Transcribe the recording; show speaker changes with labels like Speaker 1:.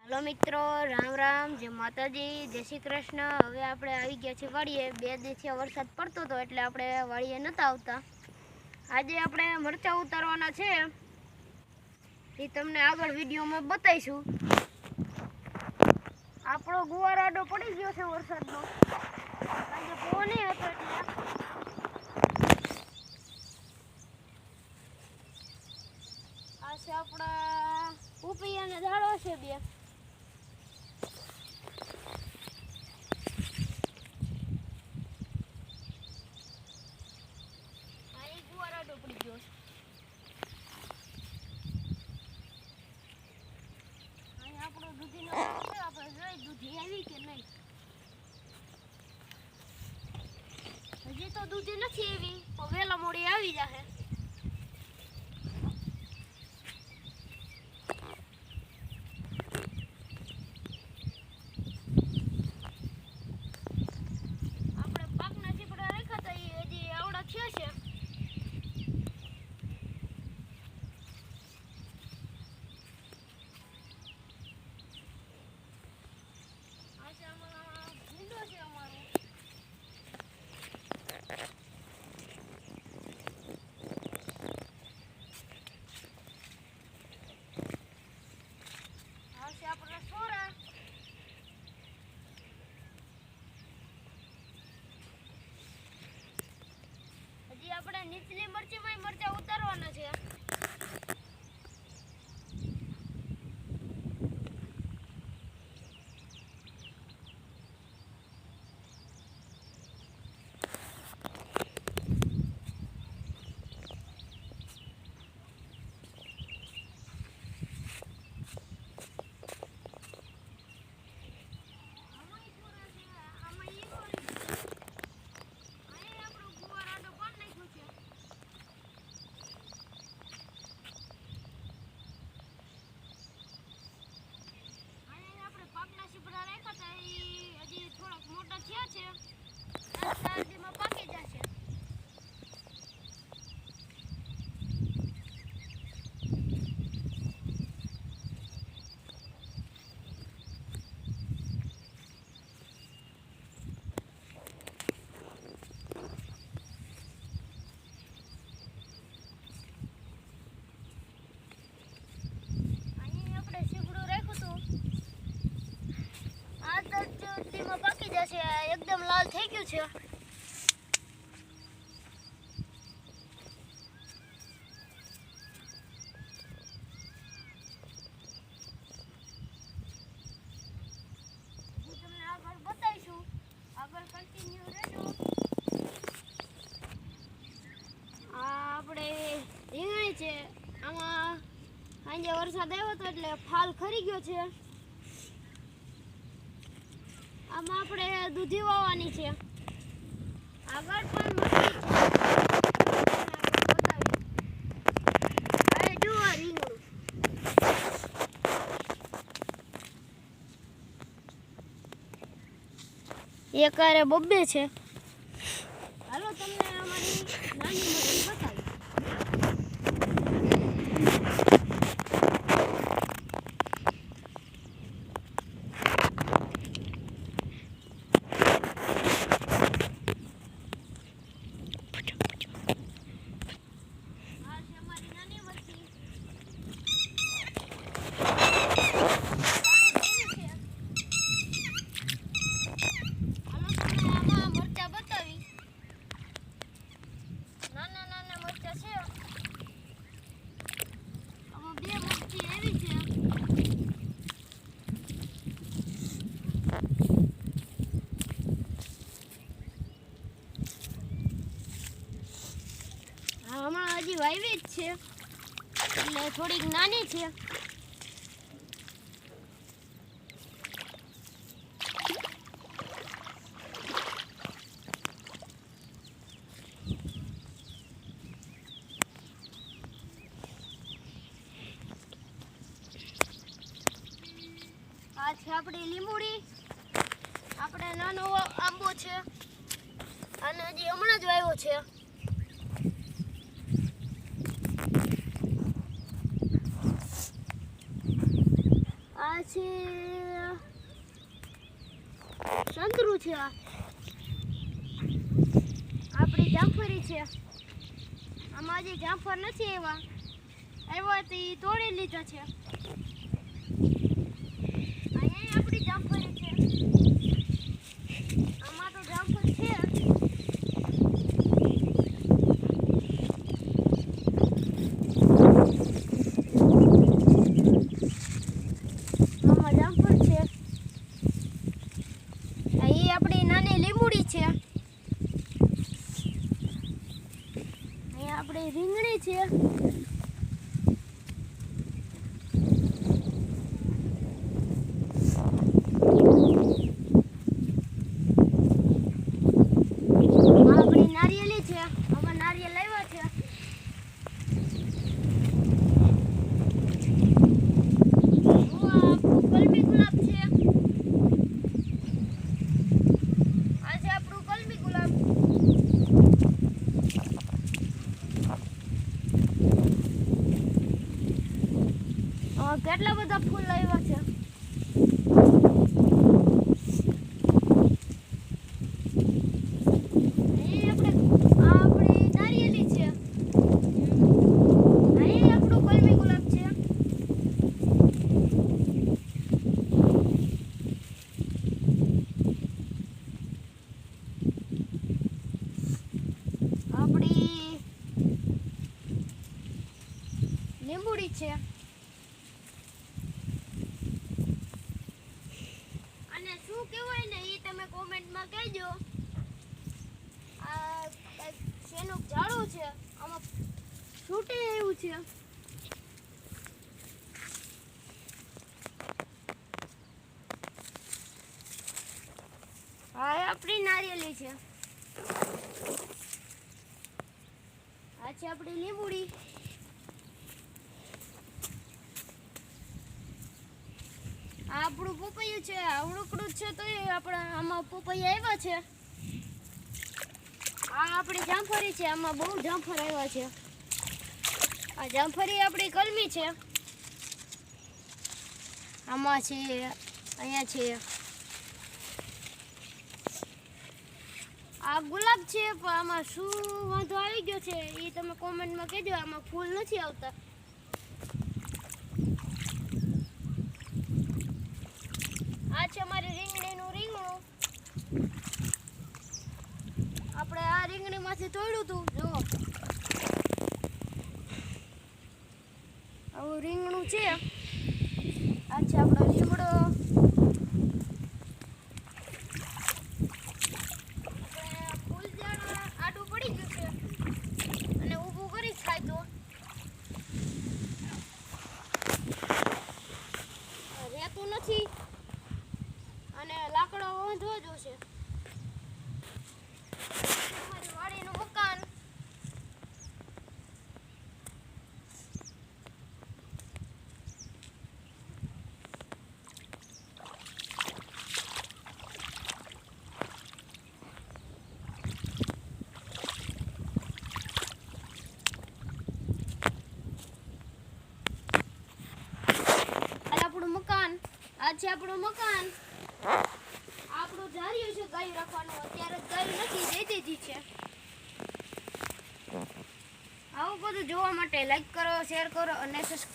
Speaker 1: Hello मित्रों, राम राम, जय माताजी, जय श्री कृष्ण। हवे આપણે આવી ગયા છે વાડીએ। બે દિવસથી વરસાદ પડતો હતો એટલે આપણે વાડીએ નતા આવતા। આજે આપણે મરચા ઉતારવાના છે, એ તમને આગળ વિડિયોમાં બતાઈશું। આપણો ગુવાર આડો પડી ગયો છે વરસાદનો, આજે પવન હતો એટલે આ છે આપણા ઉપૈયાના ઝાડો છે બે। હજી તો દૂધી નથી આવી, પણ વેલા મોડી આવી જશે। આપણે પાકના ચીપડા રાખ્યા હતા એ હજી આવડા થયા છે। આપણે નીચલી મરચીમાં મરચા ઉતારવાના છે। एकदम लाल થઈ ગયું છે। હું તમને આગળ બતાઈશું, આગળ કન્ટિન્યુ રહેજો। આ આપણે રીંગણી છે, આમાં આજે વરસાદ આવ્યો હતો એટલે ફાલ ખરી ગયો છે। આમાં આપણે દૂધી વાવવાની છે, આગળ પણ હવે જુઓ રીંગણું એક આરે બબ્બે છે। હાલો તમને અમારી નાની મોટી બતાવી। હમણાં હજી વાવી જ છે એટલે થોડીક નાની છે। આ છે આપણી લીંબુડી, આપણે નાનો આંબો છે અને હજી હમણાં જ વાવ્યો છે। આ છે સંતરું છે, આપણી જામફળી છે. આમાં હજી જામફળ નથી આવ્યા તો તોડી લીધા છે. અહીંયા આપણી જામફળી છે. આમાં તો જામફળ છે. આમાં જામફળ છે. અહીં આપણી નાની લીંબુડી છે. અહીંયા આપણી રીંગણી છે. આપણી નારિયેળી છે. આમાં નારિયેળ લાવ્યા છે. કલમી ગુલાબ છે. આ છે આપણું કલમી ગુલાબ. કેટલા બધા ફૂલ લાવ્યા છે. આપણી નારિયેળી છે. અહીં આપણું કલમી ગુલાબ છે. આપણી લીંબુડી છે. અને શું કહેવાય ને એ તમે કોમેન્ટમાં કહેજો. આ શેનું ઝાડું છે, આમાં છૂટે એવું છે. હા, આપણી નારિયેળી છે. આ છે આપણી લીંબુડી. આ આપણું પપૈયું છે. આવડું છે તો આપણા આમાં પપૈયા આવ્યા છે. આ આપણી જામફળી છે. આમાં બહુ જામફળ આવ્યા છે. આ જામફળી આપણી કલમી છે. આમાં છે, અહીંયા છે. આ ગુલાબ છે, પણ આમાં શું વાંધો આવી ગયો છે એ તમે કોમેન્ટમાં કહેજો. આમાં ફૂલ નથી આવતા. આ છે અમારી રીંગણીનું રીંગણું. આપણે આ રીંગણીમાંથી તોડ્યું હતું. જો આવું રીંગણું છે. આ છે આપણો લીમડો. ફૂલ ઝાડ આડું પડી ગયું છે અને ઊભું કરી ખાય તો રહેતું નથી અને લાકડો વાંધો જોશે. અમારી વાડીનું મકાન. આ છે આપણું મકાન. આપણું ધાર્યું છે ગાય રાખવાનું. અત્યારે ગાય નથી, દઈ દીધી છે. આવું બધું જોવા માટે લાઈક કરો, શેર કરો અને સબસ્ક્રાઇબ